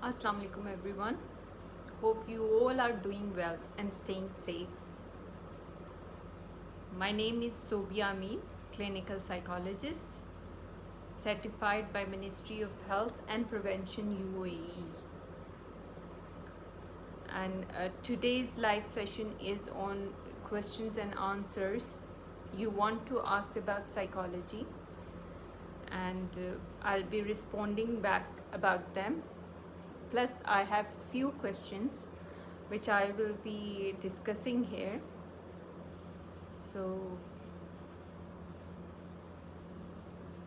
Assalamu alaikum everyone. Hope you all are doing well and staying safe. My name is Zobia Amin, clinical psychologist, certified by Ministry of Health and Prevention UAE. And today's live session is on questions and answers you want to ask about psychology, and I'll be responding back about them. Plus, I have few questions which I will be discussing here. So,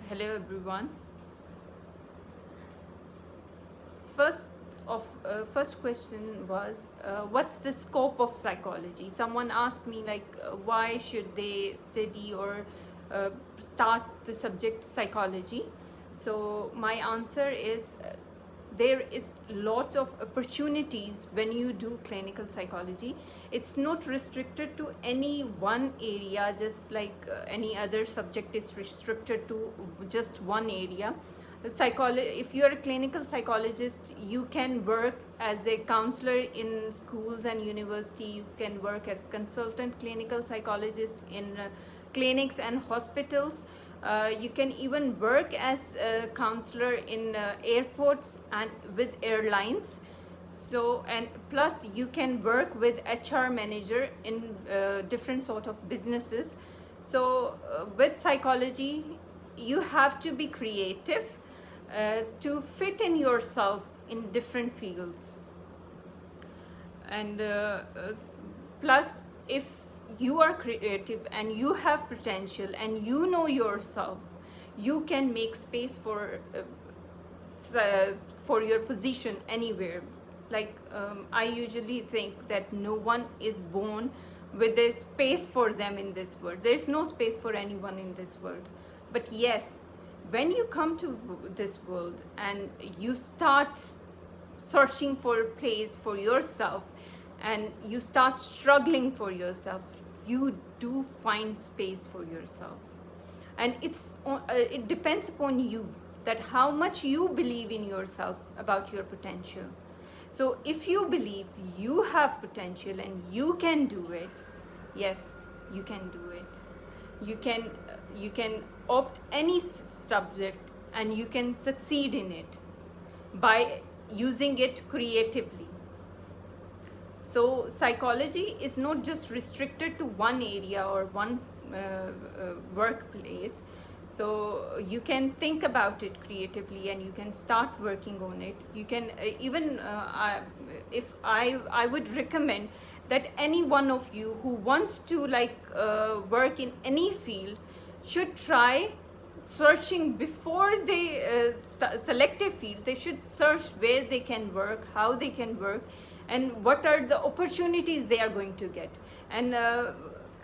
hello everyone. First question was, what's the scope of psychology? Someone asked me why should they study or start the subject psychology? So my answer is, there is lots of opportunities when you do clinical psychology. It's not restricted to any one area, just like any other subject is restricted to just one area. If you're a clinical psychologist, you can work as a counselor in schools and university. You can work as consultant clinical psychologist in clinics and hospitals. You can even work as a counselor in airports and with airlines. So, and plus you can work with HR manager in different sort of businesses. So with psychology, you have to be creative to fit in yourself in different fields. And plus, if you are creative and you have potential and you know yourself, you can make space for your position anywhere. I usually think that no one is born with a space for them in this world. There's no space for anyone in this world. But yes, when you come to this world and you start searching for a place for yourself and you start struggling for yourself, you do find space for yourself. And it depends upon you, that how much you believe in yourself about your potential. So if you believe you have potential and you can do it, yes, you can do it. You can opt any subject and you can succeed in it by using it creatively. So psychology is not just restricted to one area or one workplace. So you can think about it creatively and you can start working on it. You can I would recommend that any one of you who wants to work in any field should try searching before they select a field. They should search where they can work, how they can work, and what are the opportunities they are going to get. And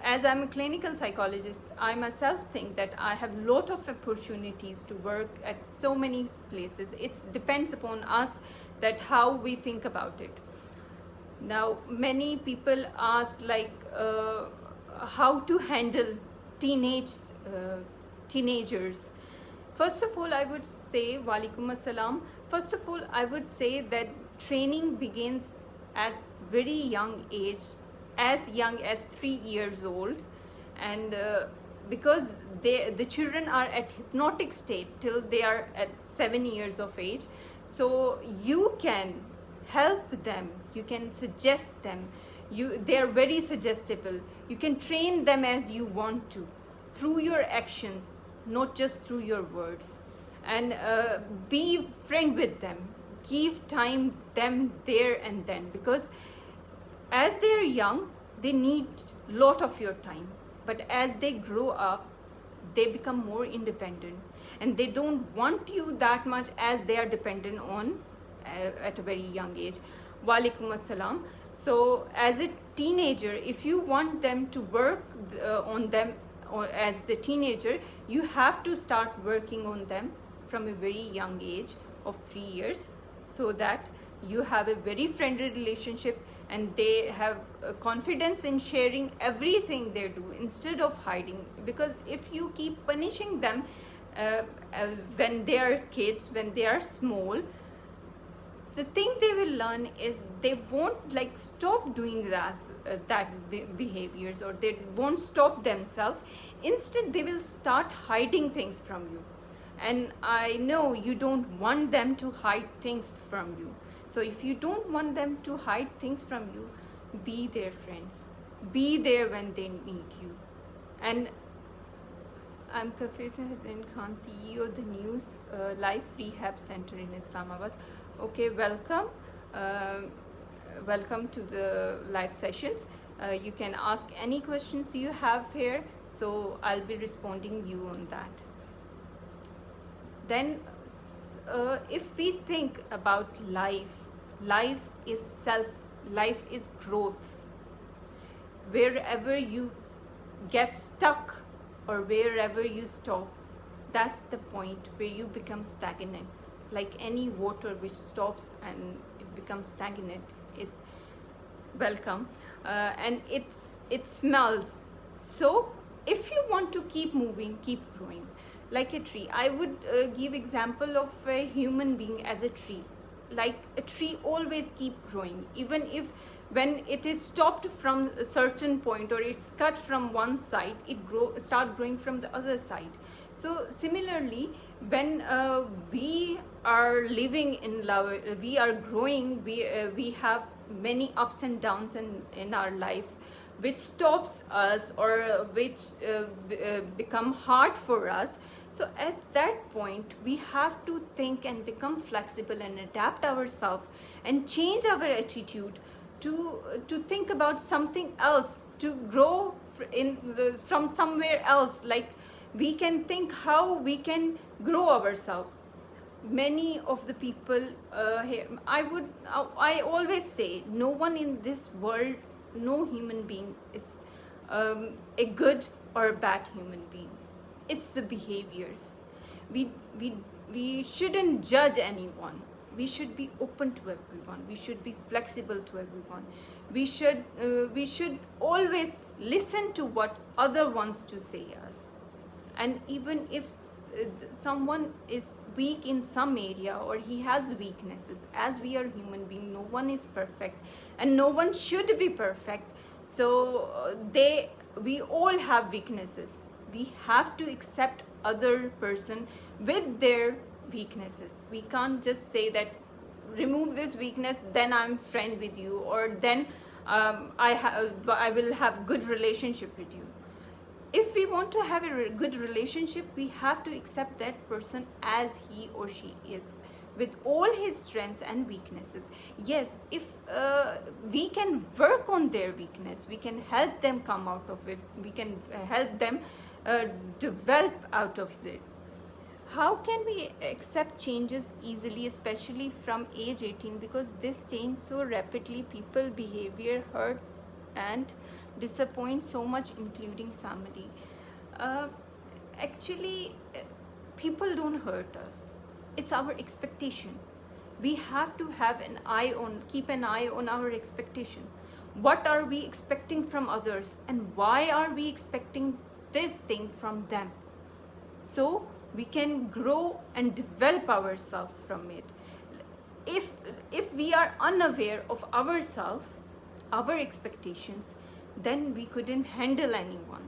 as I'm a clinical psychologist, I myself think that I have a lot of opportunities to work at so many places. It depends upon us that how we think about it. Now, many people ask how to handle teenagers. First of all, I would say, Walaikum Assalam. First of all, I would say that training begins as very young age, as young as 3 years old, and because the children are at hypnotic state till they are at 7 years of age. So you can help them, you can suggest them, they are very suggestible. You can train them as you want to, through your actions, not just through your words. And be friend with them, give time them there and then, because as they are young, they need lot of your time. But as they grow up, they become more independent and they don't want you that much as they are dependent on at a very young age. Walaikum Assalam. So as a teenager, if you want them to work on them, or as the teenager, you have to start working on them from a very young age of 3 years, so that you have a very friendly relationship and they have confidence in sharing everything they do instead of hiding. Because if you keep punishing them when they are kids, when they are small, the thing they will learn is they won't like stop doing behaviors, or they won't stop themselves. Instead, they will start hiding things from you. And I know you don't want them to hide things from you. So if you don't want them to hide things from you, be their friends. Be there when they need you. And I'm Kafita Hussain Khan, CEO of the News Life Rehab Center in Islamabad. Okay, welcome. Welcome to the live sessions. You can ask any questions you have here, so I'll be responding you on that. Then if we think about life, life is growth. Wherever you get stuck or wherever you stop, that's the point where you become stagnant. Like any water which stops and it becomes stagnant, and it smells. So if you want to keep moving, keep growing like a tree. I would give example of a human being as a tree. Like a tree always keep growing, even if when it is stopped from a certain point or it's cut from one side, it start growing from the other side. So similarly, when we are living in love, we are growing, we have many ups and downs in our life, which stops us or which become hard for us. So at that point, we have to think and become flexible and adapt ourselves and change our attitude to think about something else, to grow from somewhere else. Like we can think how we can grow ourselves. Many of the people here, I always say, no one in this world, no human being is a good or a bad human being. It's the behaviors. We shouldn't judge anyone. We should be open to everyone. We should be flexible to everyone. We should always listen to what other wants to say us. And even if someone is weak in some area or he has weaknesses, as we are human beings, no one is perfect and no one should be perfect. So we all have weaknesses. We have to accept other person with their weaknesses. We can't just say that remove this weakness, then I'm friend with you, or then I will have good relationship with you. If we want to have a good relationship, we have to accept that person as he or she is, with all his strengths and weaknesses. Yes, if we can work on their weakness, we can help them come out of it, we can help them develop out of it. How can we accept changes easily, especially from age 18? Because this change so rapidly, people behavior hurt and disappoint so much, including family. Actually, people don't hurt us. It's our expectation. We have to have keep an eye on our expectation. What are we expecting from others, and why are we expecting this thing from them? So we can grow and develop ourselves from it. If we are unaware of ourselves, our expectations, then we couldn't handle anyone.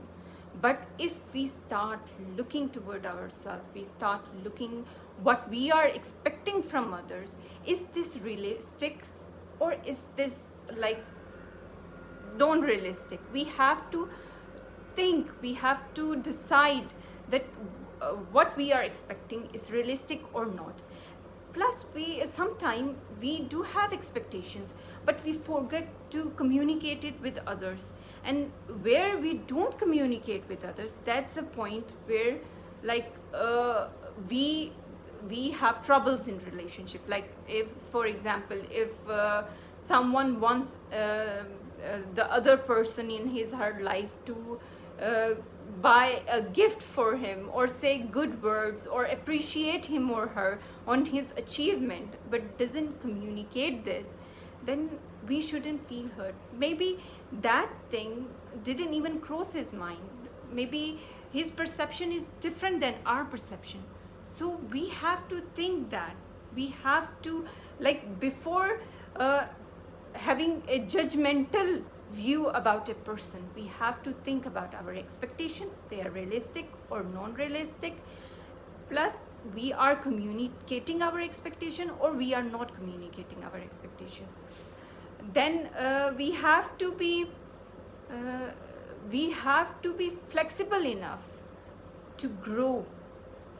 But if we start looking toward ourselves, we start looking what we are expecting from others, is this realistic or is this like non-realistic? We have to think, we have to decide that what we are expecting is realistic or not. Plus, sometimes we do have expectations, but we forget to communicate it with others. And where we don't communicate with others, that's a point where like we have troubles in relationship. Like if, for example, if someone wants the other person in his or her life to buy a gift for him or say good words or appreciate him or her on his achievement, but doesn't communicate this, then we shouldn't feel hurt. Maybe that thing didn't even cross his mind. Maybe his perception is different than our perception. So we have to think that We have to, like, before having a judgmental view about a person, we have to think about our expectations. They are realistic or non-realistic. Plus, we are communicating our expectation or we are not communicating our expectations. Then we have to be flexible enough to grow,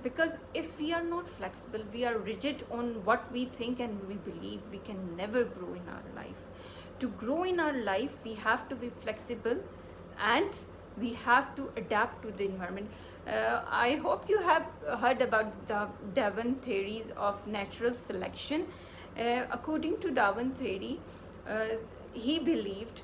because if we are not flexible, we are rigid on what we think and we believe, we can never grow in our life. To grow in our life, we have to be flexible and we have to adapt to the environment. I hope you have heard about the Darwin theories of natural selection. According to Darwin theory, he believed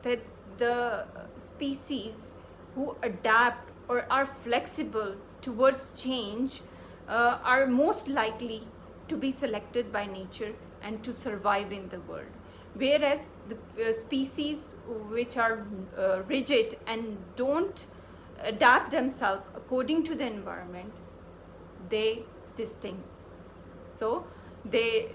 that the species who adapt or are flexible towards change are most likely to be selected by nature and to survive in the world. Whereas the species which are rigid and don't adapt themselves according to the environment, they distinct. So they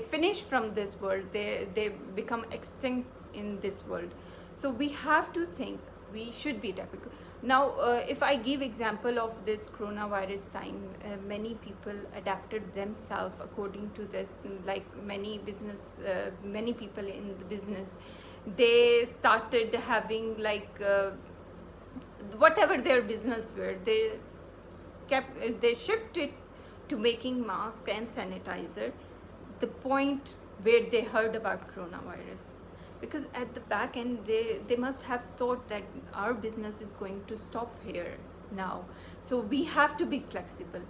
finish from this world, they become extinct in this world. So we have to think, we should be adaptable. Now, if I give example of this coronavirus time, many people adapted themselves according to this. Like many people in the business, they started having like whatever their business were, they shifted to making mask and sanitizer. The point where they heard about coronavirus, because at the back end they must have thought that our business is going to stop here now. So we have to be flexible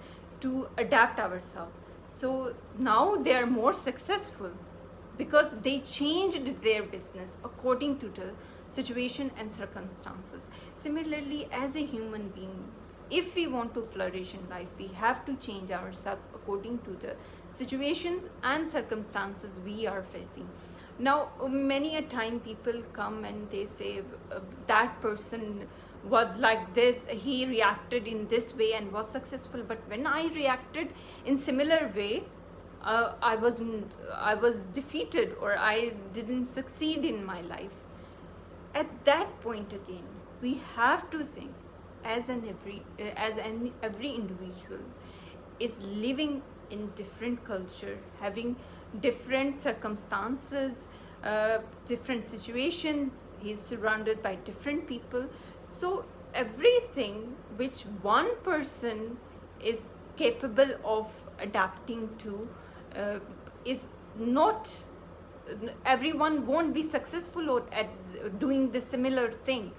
to adapt ourselves. So now they are more successful because they changed their business according to the situation and circumstances. Similarly, as a human being, if we want to flourish in life, we have to change ourselves according to the situations and circumstances we are facing. Now, many a time people come and they say, that person was like this, he reacted in this way and was successful. But when I reacted in similar way, I was defeated, or I didn't succeed in my life. At that point again, we have to think, as every individual is living in different culture, having different circumstances, different situation, he's surrounded by different people. So everything which one person is capable of adapting to is not, everyone won't be successful at doing the similar thing.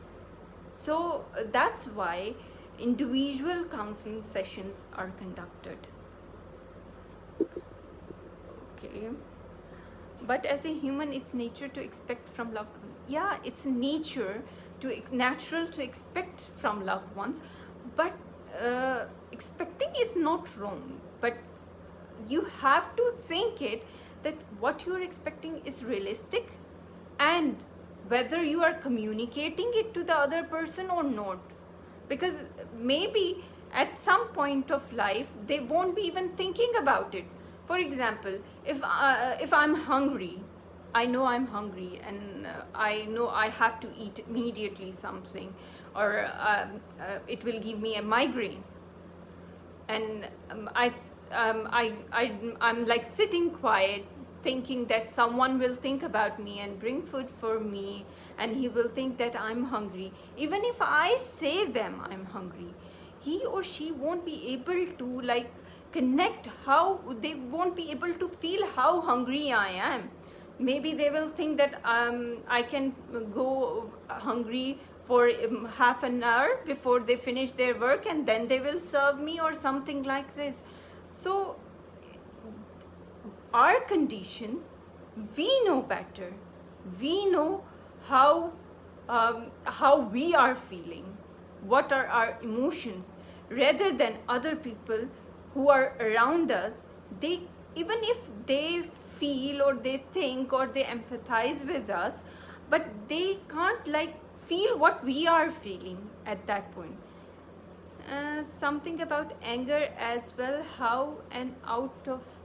So that's why individual counseling sessions are conducted. Okay. But as a human, it's nature to expect from loved ones. Yeah, it's natural to expect from loved ones. But expecting is not wrong. But you have to think it, that what you're expecting is realistic, and whether you are communicating it to the other person or not. Because maybe at some point of life, they won't be even thinking about it. For example, if I'm hungry, I know I'm hungry, and I know I have to eat immediately something, or it will give me a migraine. And I'm like sitting quiet, thinking that someone will think about me and bring food for me, and he will think that I'm hungry. Even if I say them I'm hungry, he or she won't be able to like connect, how they won't be able to feel how hungry I am. Maybe they will think that I can go hungry for half an hour before they finish their work, and then they will serve me or something like this. So our condition, we know better. We know how we are feeling, what are our emotions, rather than other people who are around us. They, even if they feel or they think or they empathize with us, but they can't like feel what we are feeling at that point. Something about anger as well, how an out of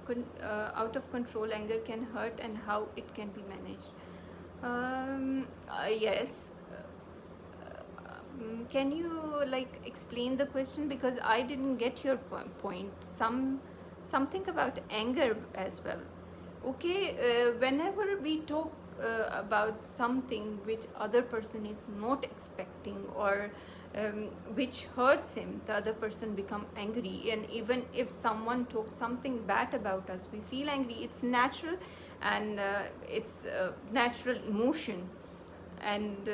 control anger can hurt and how it can be managed. Yes. Can you like explain the question, because I didn't get your point. Something about anger as well. Okay, whenever we talk about something which other person is not expecting, or which hurts him, the other person become angry. And even if someone talks something bad about us, we feel angry. It's natural, and it's a natural emotion. And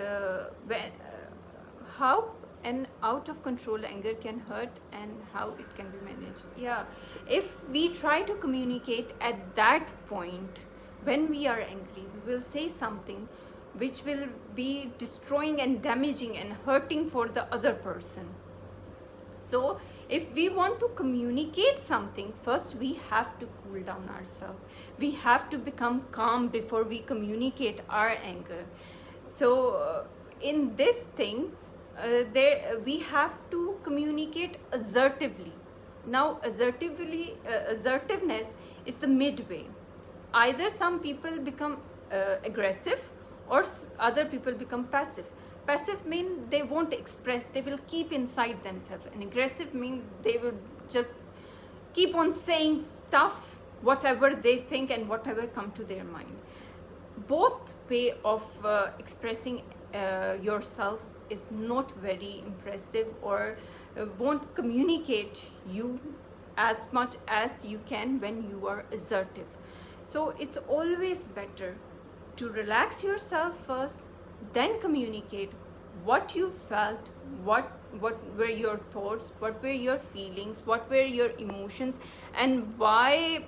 how an out of control anger can hurt and how it can be managed. Yeah, if we try to communicate at that point, when we are angry, we will say something which will be destroying and damaging and hurting for the other person. So if we want to communicate something, first we have to cool down ourselves. We have to become calm before we communicate our anger. So in this thing, we have to communicate assertively. Now assertiveness is the midway. Either some people become aggressive, or other people become passive. Passive means they won't express, they will keep inside themselves. And aggressive means they will just keep on saying stuff, whatever they think and whatever come to their mind. Both way of expressing yourself is not very impressive, or won't communicate you as much as you can when you are assertive. So it's always better to relax yourself first, then communicate what you felt, what were your thoughts, what were your feelings, what were your emotions, and why,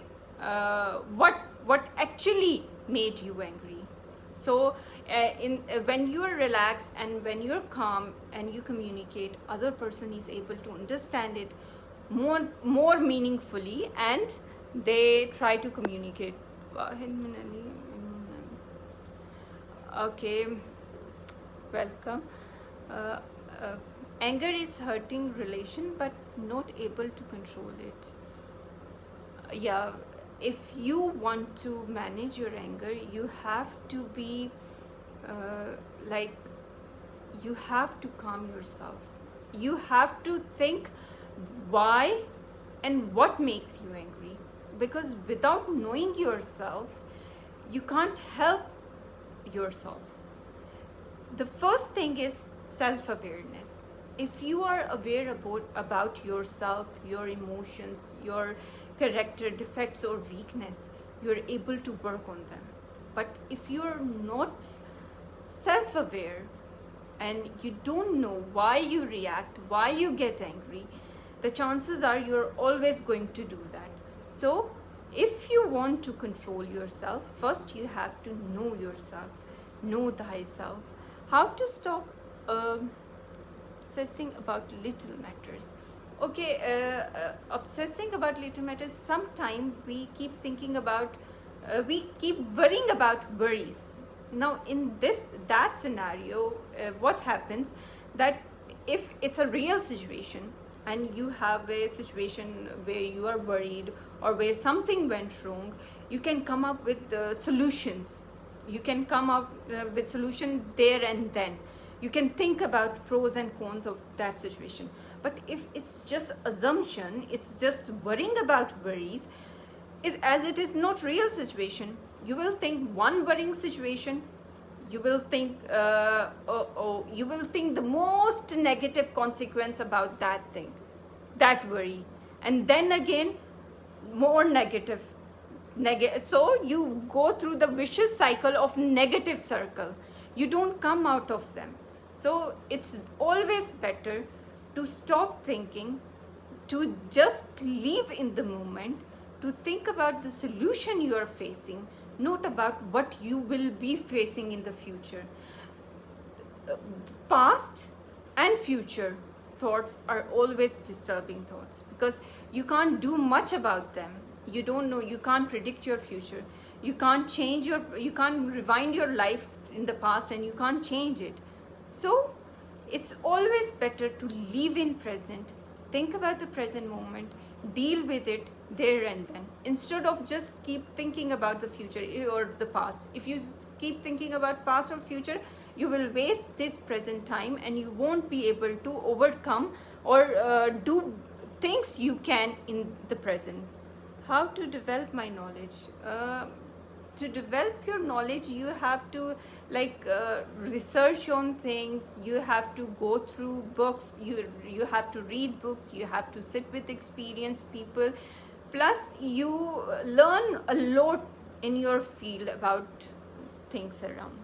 what actually made you angry. So when you are relaxed and when you're calm and you communicate, other person is able to understand it more meaningfully, and they try to communicate. Okay, welcome. Anger is hurting relation but not able to control it. Yeah, if you want to manage your anger, you have to be you have to calm yourself. You have to think why and what makes you angry, because without knowing yourself, you can't help yourself. The first thing is self-awareness. If you are aware about yourself, your emotions, your character defects or weakness, you're able to work on them. But if you're not self-aware and you don't know why you react, why you get angry, the chances are you're always going to do that. So if you want to control yourself, first you have to know yourself, know thyself. How to stop obsessing about little matters. Okay, obsessing about little matters, sometimes we keep thinking about, we keep worrying about worries. Now in that scenario, what happens, that if it's a real situation and you have a situation where you are worried or where something went wrong, you can come up with solutions. You can come up with solution there and then. You can think about pros and cons of that situation. But if it's just assumption, it's just worrying about worries, as it is not real situation, you will think one worrying situation, you will think you will think the most negative consequence about that thing, that worry, and then again more negative. So you go through the vicious cycle of negative circle. You don't come out of them. So it's always better to stop thinking, to just live in the moment, to think about the solution you are facing, not about what you will be facing in the future. Past and future thoughts are always disturbing thoughts, because you can't do much about them. You don't know, you can't predict your future. You can't change you can't rewind your life in the past, and you can't change it. So it's always better to live in present, think about the present moment, deal with it there and then, instead of just keep thinking about the future or the past. If you keep thinking about past or future, you will waste this present time and you won't be able to overcome or do things you can in the present. How to develop my knowledge? To develop your knowledge, you have to research on things, you have to go through books, you have to read books, you have to sit with experienced people, plus you learn a lot in your field about things around.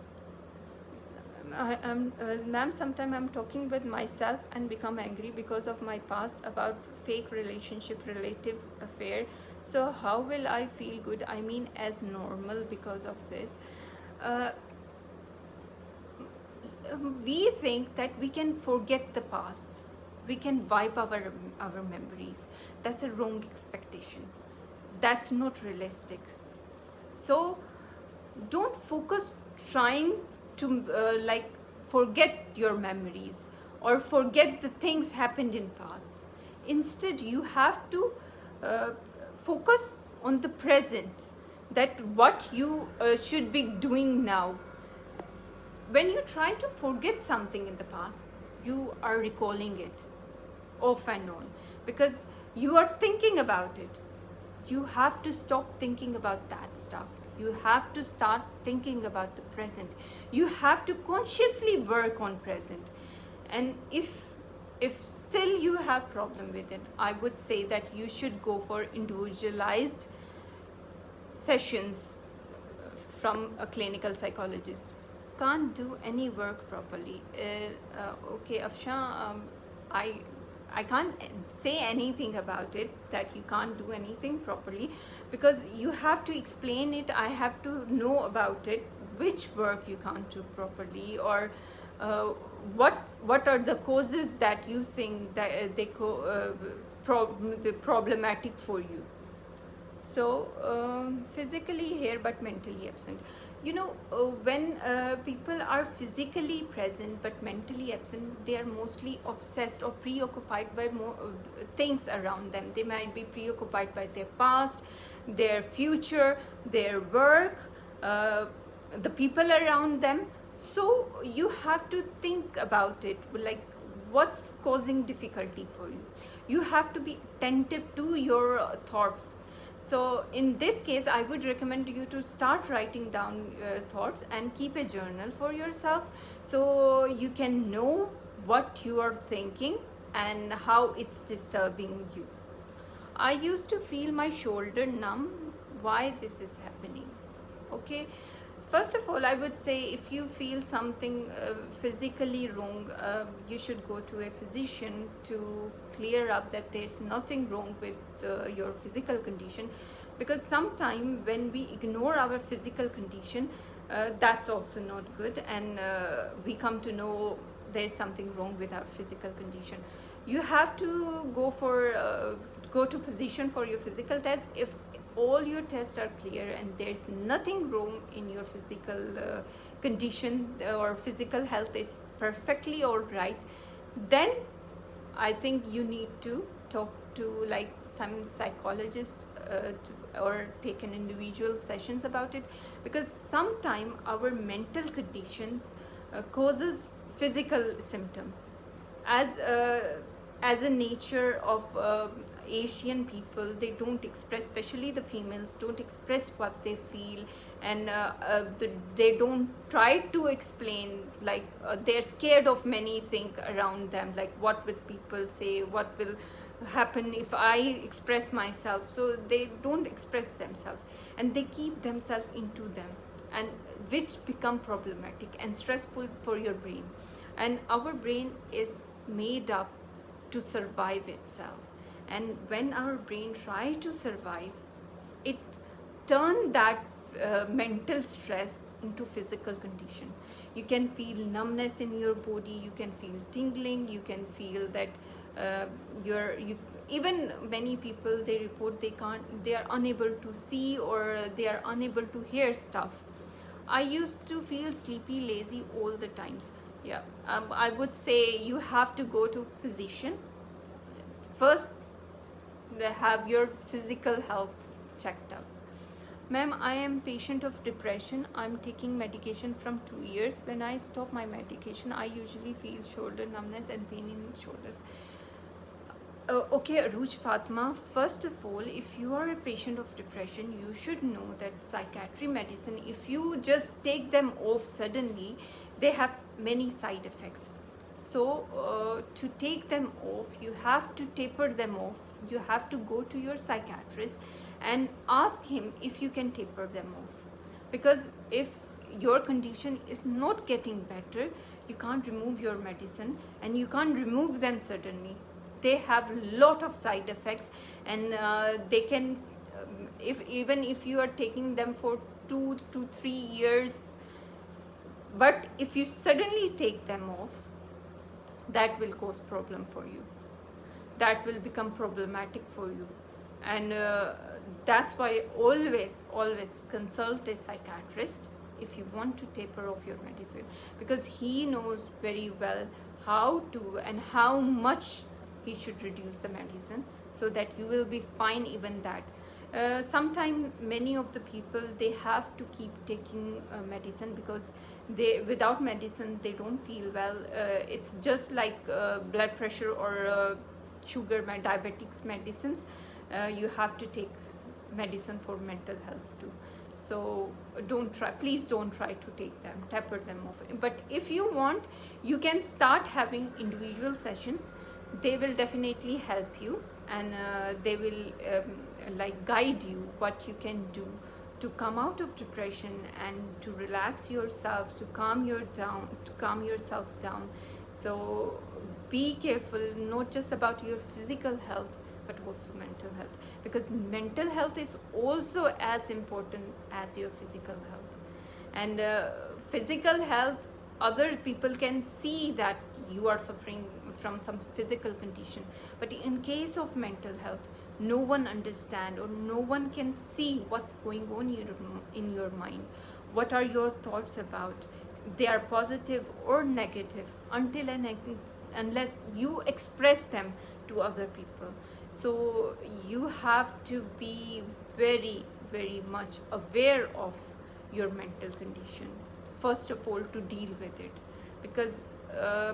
Ma'am, sometimes I'm talking with myself and become angry because of my past about fake relationship, relatives affair. So how will I feel good? I mean, as normal because of this. We think that we can forget the past. We can wipe our memories. That's a wrong expectation. That's not realistic. So don't focus trying to forget your memories or forget the things happened in past. Instead, you have to focus on the present, that what you should be doing now. When you try to forget something in the past, you are recalling it off and on because you are thinking about it. You have to stop thinking about that stuff. You have to start thinking about the present. You have to consciously work on present. And if still you have problem with it, I would say that you should go for individualized sessions from a clinical psychologist. Can't do any work properly. Okay, Afsha, I can't say anything about it, that you can't do anything properly, because you have to explain it. I have to know about it, which work you can't do properly, or what are the causes that you think that problematic for you. So physically here but mentally absent. When people are physically present but mentally absent, they are mostly obsessed or preoccupied by things around them. They might be preoccupied by their past, their future, their work, the people around them. So you have to think about it, like what's causing difficulty for you. You have to be attentive to your thoughts. So in this case, I would recommend you to start writing down thoughts and keep a journal for yourself, so you can know what you are thinking and how it's disturbing you. I used to feel my shoulder numb. Why this is happening? Okay. First of all, I would say if you feel something physically wrong, you should go to a physician to clear up that there's nothing wrong with your physical condition, because sometimes when we ignore our physical condition, that's also not good, and we come to know there's something wrong with our physical condition. You have to go to physician for your physical test. If all your tests are clear and there's nothing wrong in your physical condition, or physical health is perfectly all right, then I think you need to talk to some psychologist or take an individual sessions about it, because sometimes our mental conditions causes physical symptoms. As a nature of Asian people, they don't express, especially the females, don't express what they feel, and they don't try to explain, they're scared of many things around them, like what will people say, what will happen if I express myself. So they don't express themselves and they keep themselves into them, and which become problematic and stressful for your brain. And our brain is made up to survive itself, and when our brain tries to survive, it turns that mental stress into physical condition. You can feel numbness in your body, you can feel tingling, you can feel that even many people, they report they are unable to see, or they are unable to hear stuff. I used to feel sleepy, lazy all the times. Yeah, I would say you have to go to physician first have your physical health checked up. Ma'am, I am patient of depression. I'm taking medication from 2 years. When I stop my medication, I usually feel shoulder numbness and pain in shoulders. Okay, Aruj Fatma, first of all, if you are a patient of depression, you should know that psychiatry medicine, if you just take them off suddenly, they have many side effects. So to take them off, you have to taper them off. You have to go to your psychiatrist and ask him if you can taper them off. Because if your condition is not getting better, you can't remove your medicine and you can't remove them suddenly. They have a lot of side effects, and they can, even if you are taking them for 2 to 3 years, but if you suddenly take them off, that will cause problem for you. That will become problematic for you, and that's why always consult a psychiatrist if you want to taper off your medicine, because he knows very well how to and how much he should reduce the medicine, so that you will be fine even that. Sometimes many of the people, they have to keep taking medicine, because they, without medicine, they don't feel well. It's just like blood pressure or sugar, diabetics medicines. You have to take medicine for mental health too. So please don't try to take them, taper them off. But if you want, you can start having individual sessions. They will definitely help you, and they will like guide you what you can do to come out of depression and to relax yourself, to calm yourself down. So be careful, not just about your physical health, but also mental health, because mental health is also as important as your physical health. And physical health, other people can see that you are suffering from some physical condition, but in case of mental health, no one understand, or no one can see what's going on in your mind. What are your thoughts about? They are positive or negative, until and unless you express them to other people. So you have to be very much aware of your mental condition, first of all, to deal with it, because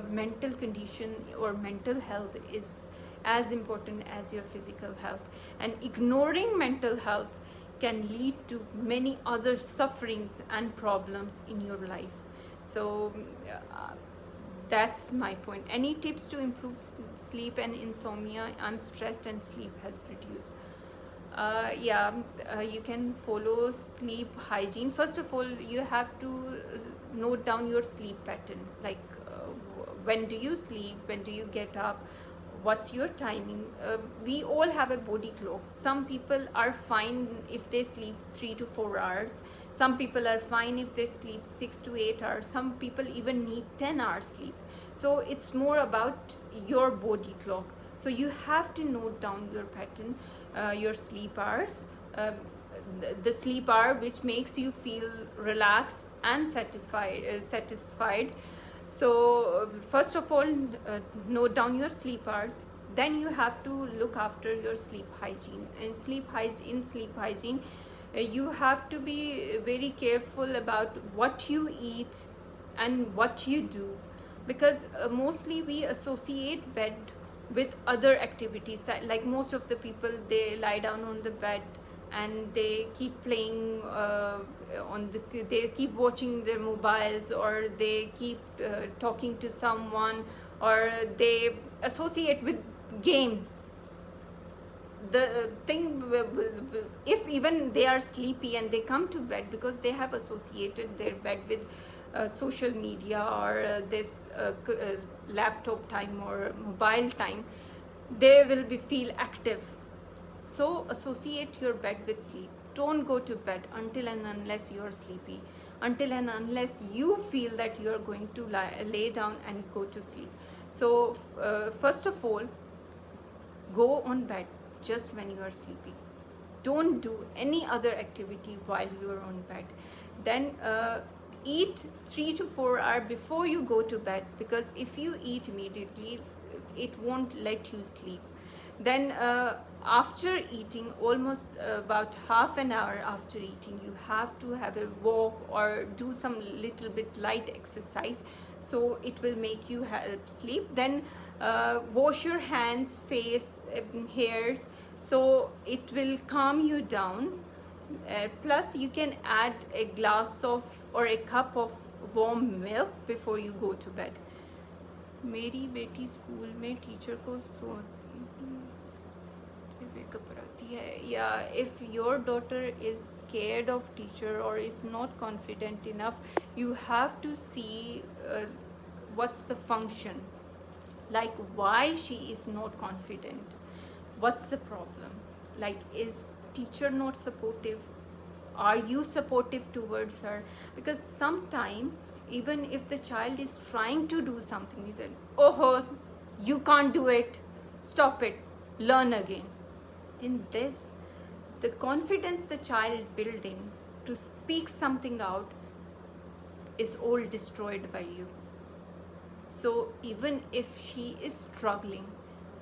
mental condition or mental health is as important as your physical health, and ignoring mental health can lead to many other sufferings and problems in your life. So that's my point. Any tips to improve sleep and insomnia? I'm stressed and sleep has reduced. You can follow sleep hygiene. First of all, you have to note down your sleep pattern, like when do you sleep, when do you get up, what's your timing. We all have a body clock. Some people are fine if they sleep 3 to 4 hours. Some people are fine if they sleep 6 to 8 hours. Some people even need 10 hours sleep. So it's more about your body clock. So you have to note down your pattern, your sleep hours, the sleep hour which makes you feel relaxed and satisfied. So first of all, note down your sleep hours. Then you have to look after your sleep hygiene. In sleep hygiene, you have to be very careful about what you eat and what you do, because mostly we associate bed with other activities. Like most of the people, they lie down on the bed and they keep playing they keep watching their mobiles, or they keep talking to someone, or they associate with games. The thing, if even they are sleepy and they come to bed, because they have associated their bed with social media or this laptop time or mobile time, they will feel active. So associate your bed with sleep. Don't go to bed until and unless you are sleepy, until and unless you feel that you are going to lay down and go to sleep. So first of all, go on bed just when you are sleepy. Don't do any other activity while you are on bed. Then eat 3 to 4 hours before you go to bed, because if you eat immediately, it won't let you sleep. Then after eating, almost about half an hour after eating, you have to have a walk or do some little bit light exercise, so it will make you help sleep. Then wash your hands, face, hair, so it will calm you down. Plus you can add a glass of or a cup of warm milk before you go to bed. मेरी बेटी school में teacher को yeah, if your daughter is scared of teacher or is not confident enough, you have to see what's the function, like why she is not confident, what's the problem, like is teacher not supportive, are you supportive towards her? Because sometime even if the child is trying to do something, you said, oh, you can't do it, stop it, learn again. In this, the confidence the child building to speak something out is all destroyed by you. So even if she is struggling,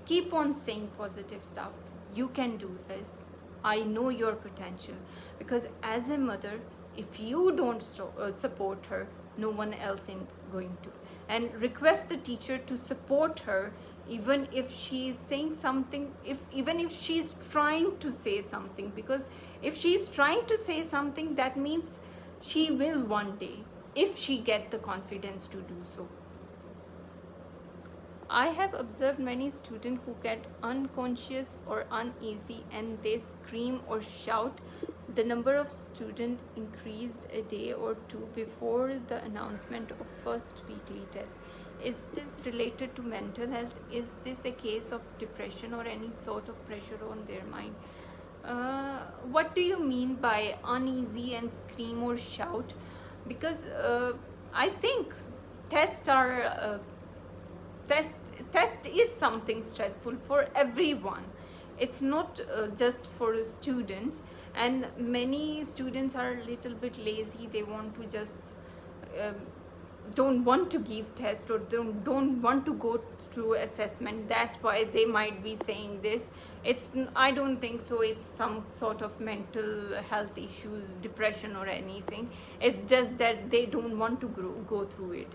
keep on saying positive stuff. You can do this. I know your potential. Because as a mother, if you don't support her, no one else is going to. And request the teacher to support her, even if she is saying something, even if she is trying to say something. Because if she is trying to say something, that means she will one day, if she get the confidence to do so. I have observed many students who get unconscious or uneasy and they scream or shout. The number of students increased a day or two before the announcement of first weekly test. Is this related to mental health? Is this a case of depression or any sort of pressure on their mind? What do you mean by uneasy and scream or shout? Because I think tests are test is something stressful for everyone. It's not just for students, and many students are a little bit lazy. They want to just don't want to give test or don't want to go through assessment. That's why they might be saying this. I don't think so it's some sort of mental health issues, depression or anything. It's just that they don't want to go through it.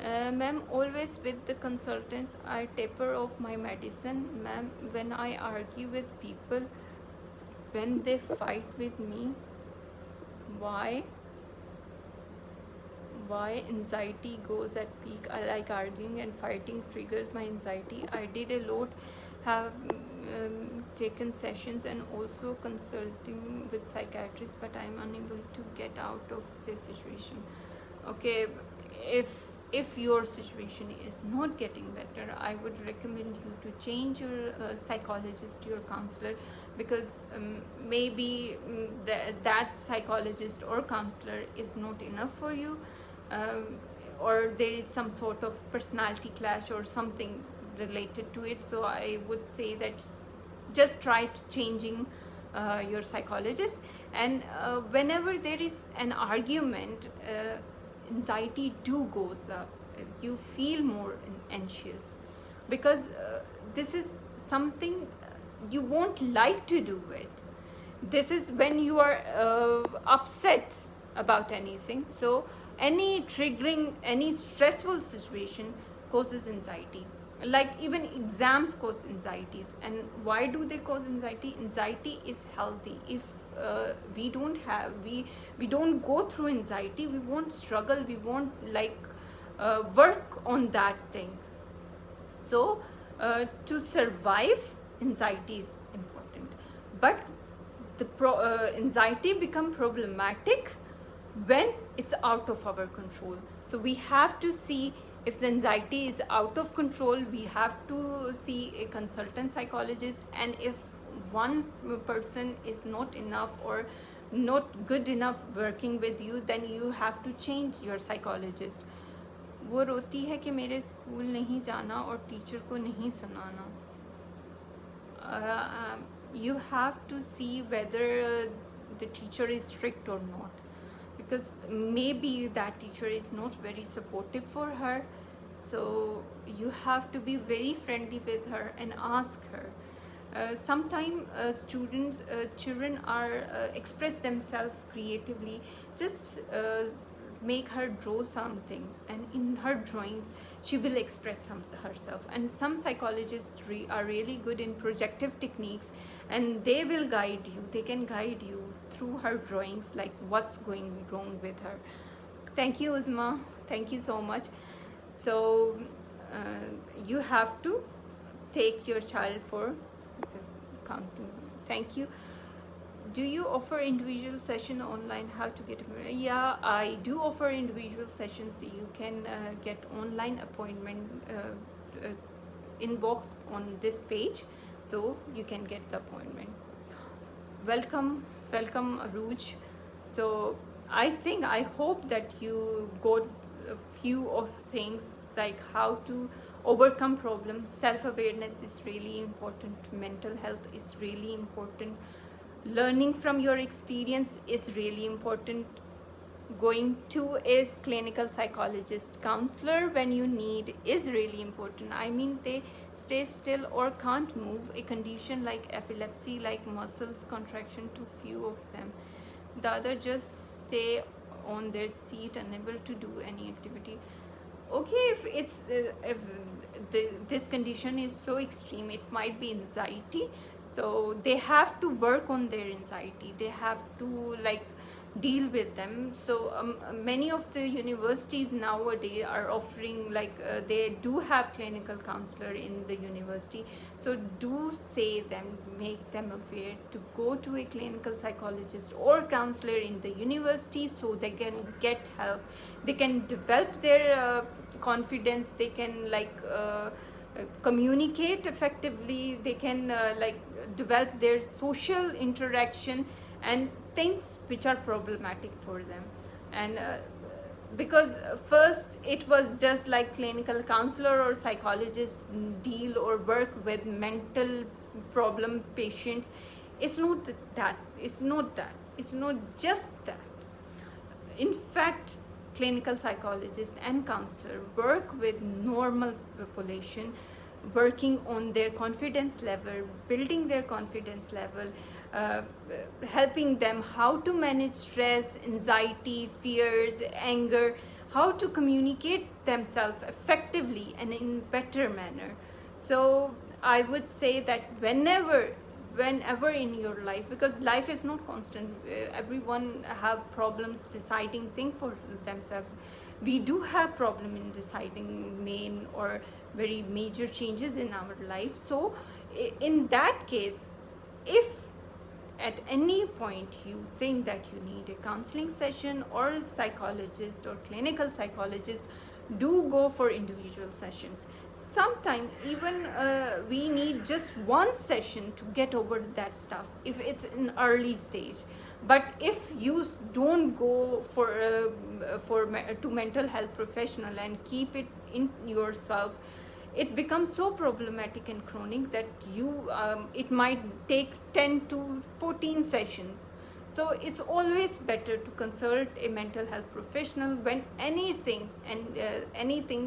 Ma'am, always with the consultants I taper off my medicine. Ma'am, when I argue with people, when they fight with me, why anxiety goes at peak? I like arguing and fighting triggers my anxiety. I did a lot, have taken sessions and also consulting with psychiatrists, but I'm unable to get out of this situation. Okay, if your situation is not getting better, I would recommend you to change your psychologist, your counselor, because maybe that psychologist or counselor is not enough for you, or there is some sort of personality clash or something related to it. So I would say that just try changing your psychologist. And whenever there is an argument, anxiety goes up. You feel more anxious, because this is something you won't like to do it. This is when you are upset about anything. So any triggering, any stressful situation causes anxiety. Like even exams cause anxieties. And why do they cause anxiety? Anxiety is healthy. If we don't go through anxiety, we won't struggle, we won't work on that thing. So to survive, anxiety is important, but the anxiety become problematic when it's out of our control. So we have to see, if the anxiety is out of control, we have to see a consultant psychologist. And if one person is not enough or not good enough working with you, then you have to change your psychologist. वो रोती है कि मेरे school नहीं जाना और teacher को नहीं सुनाना. You have to see whether the teacher is strict or not, because maybe that teacher is not very supportive for her. So you have to be very friendly with her and ask her. Sometimes children are express themselves creatively. Just make her draw something, and in her drawing she will express herself. And some psychologists are really good in projective techniques, and they will guide you, they can guide you through her drawings, like what's going wrong with her. Thank you, Uzma, thank you so much. So you have to take your child for counseling. Thank you. Do you offer individual session online? How to get? Yeah, I do offer individual sessions. You can get online appointment inbox on this page, so you can get the appointment. Welcome, Aruj. So I hope that you got a few of things, like how to overcome problems. Self-awareness is really important. Mental health is really important. Learning from your experience is really important. Going to a clinical psychologist, counselor when you need is really important. I mean, they stay still or can't move. A condition like epilepsy, like muscles contraction, to few of them. The other just stay on their seat, unable to do any activity. Okay, if this condition is so extreme, it might be anxiety. So they have to work on their anxiety. They have to deal with them. So many of the universities nowadays are offering they do have clinical counselor in the university. So do say them, make them aware to go to a clinical psychologist or counselor in the university, so they can get help. They can develop their confidence. They can communicate effectively. They can develop their social interaction and things which are problematic for them. And because first it was just like clinical counselor or psychologist deal or work with mental problem patients. It's not that. It's not just that. In fact, clinical psychologist and counselor work with normal population, working on their confidence level, building their confidence level, helping them how to manage stress, anxiety, fears, anger, how to communicate themselves effectively and in better manner. So I would say that whenever in your life, because life is not constant, everyone have problems deciding things for themselves. We do have problem in deciding main or very major changes in our life. So in that case, if at any point you think that you need a counseling session or a psychologist or clinical psychologist, do go for individual sessions. Sometimes even we need just one session to get over that stuff if it's in early stage. But if you don't go to mental health professional and keep it in yourself, it becomes so problematic and chronic that it might take 10 to 14 sessions. So it's always better to consult a mental health professional when anything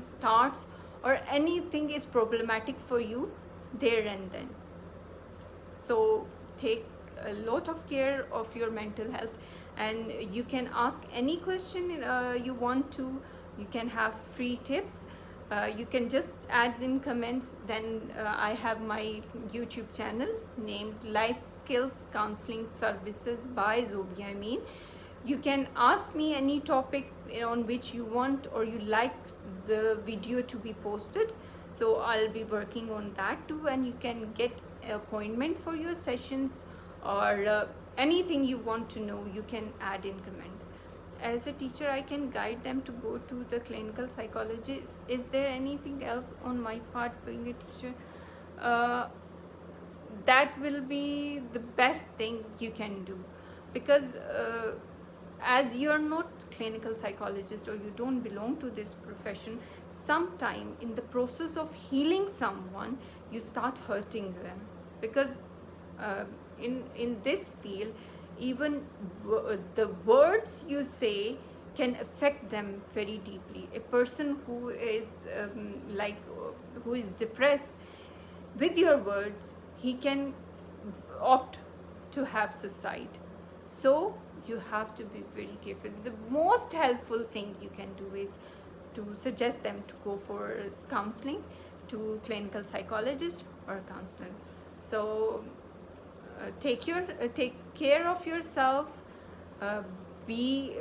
starts or anything is problematic for you there and then. So take a lot of care of your mental health, and you can ask any question you want to. You can have free tips. You can just add in comments. Then I have my YouTube channel named Life Skills Counseling Services by Zobia Amin. You can ask me any topic on which you want or you like the video to be posted. So I'll be working on that too, and you can get an appointment for your sessions, or anything you want to know, you can add in comment. As a teacher, I can guide them to go to the clinical psychologist. Is there anything else on my part being a teacher? That will be the best thing you can do, because as you're not clinical psychologist or you don't belong to this profession, sometime in the process of healing someone, you start hurting them. Because in this field, even the words you say can affect them very deeply. A person who is who is depressed, with your words he can opt to have suicide. So you have to be very careful. The most helpful thing you can do is to suggest them to go for counseling, to clinical psychologist or counselor. So take care of yourself. Be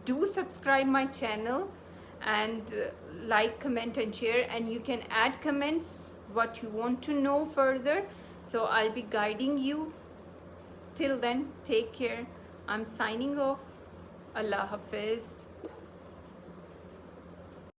Do subscribe my channel, and like, comment and share, and you can add comments what you want to know further. So I'll be guiding you. Till then, take care. I'm signing off. Allah Hafiz.